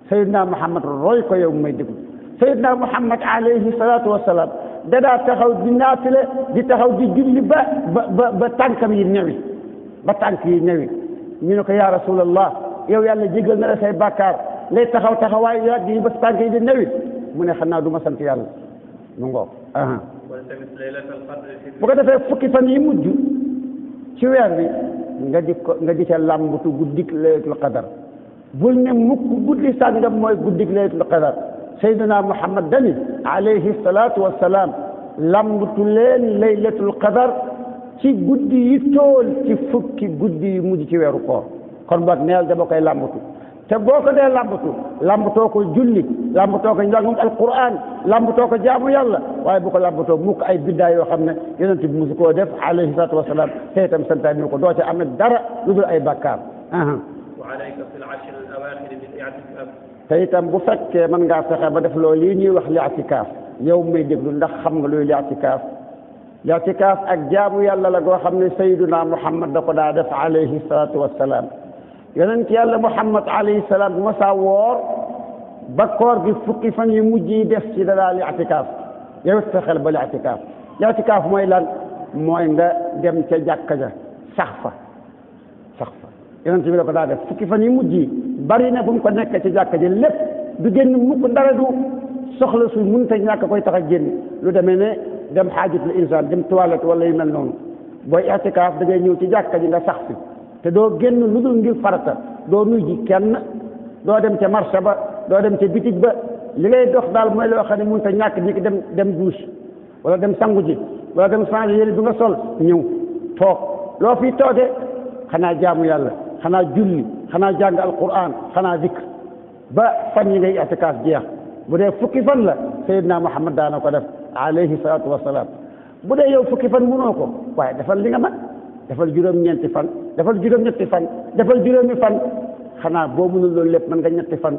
A: sayyidina Muhammad roy ko yow may déglu sayyidina Muhammad alayhi salaatu wasalaam dadaa taxaw di naafile di taxaw di julli ba tànkam yi newi ba tànk yi newi ñu ne ko ya rasulallah yow yàlla jégal na la say bàkkaar ngay taxawaay yàgg yi ba tànk yi di newi mu ne xanaa du ma sant yàlla mu ngoog
B: والتمس ليلة القدر في
A: bu ko defee fukki fan yi mujj ci weer bi nga di ca làmbatu guddik laylatul qadar bul ne mukk guddi sàngam mooy guddik laylatul qadar sayyidina Muhammad dani alayhi salaatu wassalaam làmbatu leen laylatul qadar ci guddi yi tool ci fukki guddi yi mujj ci weeru koor kon boog neel dama koy làmbatu te boo ko dee làmbatoo ko julli làmbatoo ko njàngum alquran làmbatoo ko jaamu yàlla waaye bu ko làmbatoo mukk ay biddaa yoo xam ne yonent bi musu koo def alayhi salaatu wasalaam te itam santaane ko doo ca am dara lu dul ay bàkkaar
B: وعليك في العشر الأواخر بالاعتكاف
A: te itam bu fekkee mën ngaa fexe ba def loolu lii ñuy wax li'tikaaf yow may déglu ndax xam nga luy li'tikaaf ak jaamu yàlla la goo xam ne sayyiduna Muhammad da ko daa def alayhi salaatu wasalaam yonent yàlla Muhammad alayhi salaam bu ma saa woor ba koor gi fukki fan yu mujj yi def ci dadaa li'tikaaf yow it fexeel ba li'tikaaf mooy lan mooy nga dem ca jàkka ja sax fa yonent bi da ko daa def fukki fan yu mujj yi bari na bu mu ko nekk ci jàkka ji lépp du génn mukk dara du soxla su mënta ñàkk koy tax a génn lu demee ne dem xaajatul insaan dem toilette wala yu mel noonu booy i'tikaaf da ngay ñëw ci jàkka ji nga sax fi te doo génn lu dul ngir farata doo nuy ji kenn doo dem ca marché ba doo dem ca bitig ba li ngay dox daal mooy loo xam ne mënut a ñàkk ni ki dem douche wala dem sangu ji wala dem changé yére bi nga sol ñëw toog loo fi toogee xanaa jaamu yàlla xanaa julli xanaa jàng alquran xanaa zikr ba fan yi ngay i'tikaaf jeex bu dee fukki fan la Seydina Muhammad daana ko def alayhi salaatu wasalaam bu dee yow fukki fan mënoo ko waaye defal li nga mën defal juróom-ñeenti fan defal juróom-ñetti fan defal juróomi fan xanaa boo mënul loolu lépp mën nga ñetti fan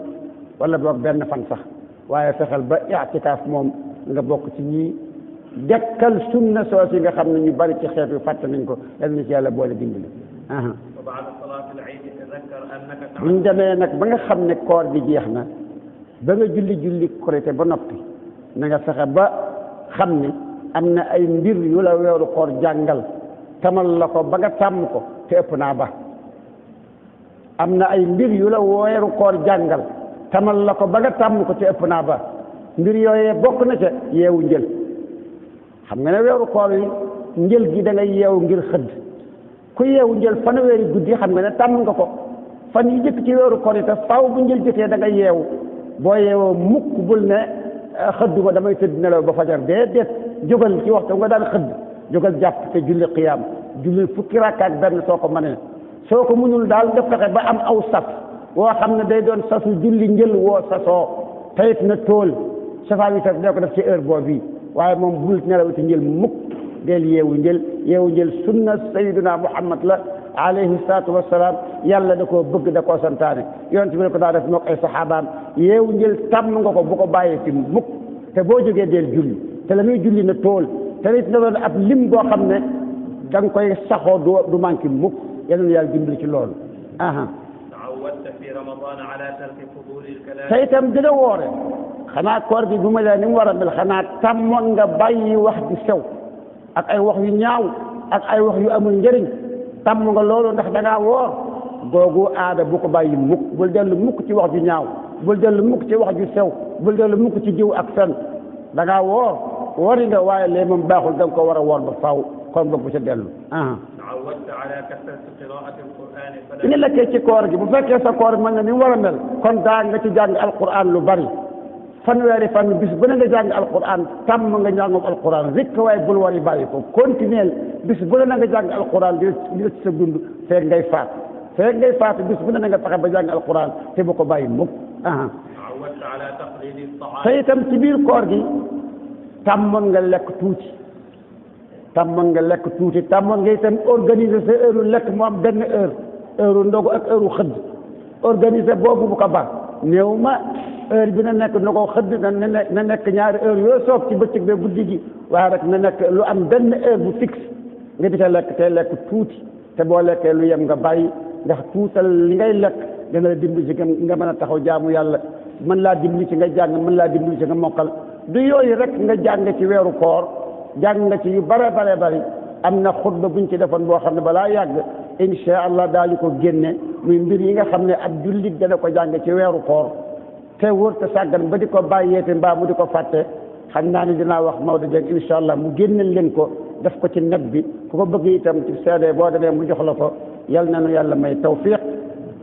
A: wala boog benn fan sax waaye fexeel ba i'tikaaf moom nga bokk ci ñi dekkal sunna soos yi nga xam ne ñu bari ci xeet yu fàtte nañ ko yal na ci yàlla boole dimbali bu ñu demee nag ba nga xam ne koor gi jeex na ba nga julli korite ba noppi na nga fexe ba xam ne am na ay mbir yu la weeru koor jàngal tamal la ko ba nga tàmm ko te ëpp naa ba am na ay mbir yu la weeru koor jàngal tamal la ko ba nga tàmm ko te ëpp naa ba mbir yooyee bokk na ca yeewu njël xam nga ne weeru koor yi njël gi da ngay yeewu ngir xëdd ku yeewu njël fanweeri guddi xam nga ne tàmm nga ko fan yi jëkk ci weeru koor yi te faaw bu njël jotee da ngay yeewu boo yeewoo mukk bul ne xëdduma damay tëdd nelaw ba fajar déedéet jógal ci waxtu nga daan xëdd jógal jàpp te julli qiyaam julli fukki rakka ak benn soo ko mënee soo ko mënul daal nga fexe ba am aw sas woo xam ne day doon sasu julli njël woo sasoo tayit na tool safa wi dee ko def ci heure boobu waaye moom bul nelawati njël mukk del yeewu njël sunna sayyidina Muhammad la alayhi salaatu wassalaam yàlla da koo bëgg da koo santaane yonent bi ko daa def mook ay saxaabaam yeewu njël tàmm nga ko bu ko bàyyee ci mukk te boo jógee del julli te la muy julli na tool te nit na doon ab lim boo xam ne da nga koy saxoo du manqué mukk yal na yàlla dimbali ci loolu te itam dina woore xanaa koor gi bu ma leen ni mu war a mel xanaa tàmmoon nga bàyyi wax di sew ak ay wax yu ñaaw ak ay wax yu amul njëriñ tàmm nga loolu ndax da ngaa woor googu aada bu ko bàyyi mukk bul dellu mukk ci wax ju ñaaw bul dellu mukk ci wax ju sew bul dellu mukk ci jiw ak fen da ngaa woori nga waaye lee moom baaxul da nga ko war a woor ba faaw kon boog bu ca dellu su ñu lekkee ci koor gi bu fekkee sa koor mel na ni mu war a mel kon daa nga ci jàng alquran lu bari fanweeri fan bis bu ne nga jàng alquran tàmm nga njàngum alquran rek waaye bul war yi bàyyi ko continuer bis bu ne nga jàng alquran di ci sa dund feeg ngay faatu bis bu ne nga fexe ba jàng alquran te bu ko bàyyi mukk te itam ci biir koor gi tàmmoon nga lekk tuuti tàmmoon nga itam organiser sa heure lekk mu am benn heure ndogu ak heure xëdd organiser boobu bu ko baax néew ma heure bi na nekk na ko xëdd na nekk ñaari heure yoo soob ci bëccëg be guddi gi waaye rek na nekk lu am benn heure bu fixe nga di ca lekk te lekk tuuti te boo lekkee lu yem nga bàyyi ndax tuutal li ngay lekk dana la dimbali ci nga mën a taxaw jaamu yàlla mën laa dimbali ci nga jàng mën laa dimbali ci nga mokkal du yooyu rek nga jàng ci weeru koor jàng nga ci yu bare bari am na xutba buñ ci defoon boo xam ne balaa yàgg insha allah daañu ko génne muy mbir yi nga xam ne ab jullit dana ko jàng ci weeru koor te wóor te sàggan ba di ko bàyyeete mbaa mu di ko fàtte xam naa ni dinaa wax Maodo Dieng insha allah mu génneel leen ko def ko ci net bi ku ko bëgg itam ci CD boo demee mu jox la ko yal na nu yàlla may tawfiq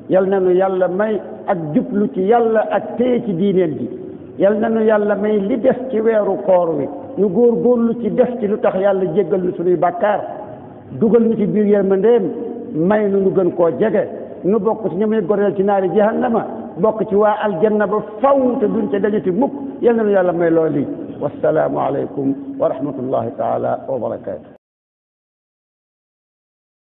A: yal na nu yàlla may ak jublu ci yàlla ak téye ci diineen ji yal na nu yàlla may li des ci weeru koor wi ñu góorgóorlu ci def ci lu tax yàlla jéggal nu suñuy bàkkaar dugal nu ci biir yërmandeem may nu gën koo jege nu bokk ci ñi muy goreel ci naari jahannama bokk ci waa aljanna ba faw te duñ ca dañati mukk yal na nu yàlla may loolu wassalaamu aleykum wa rahmatullahi taala wa barakatuh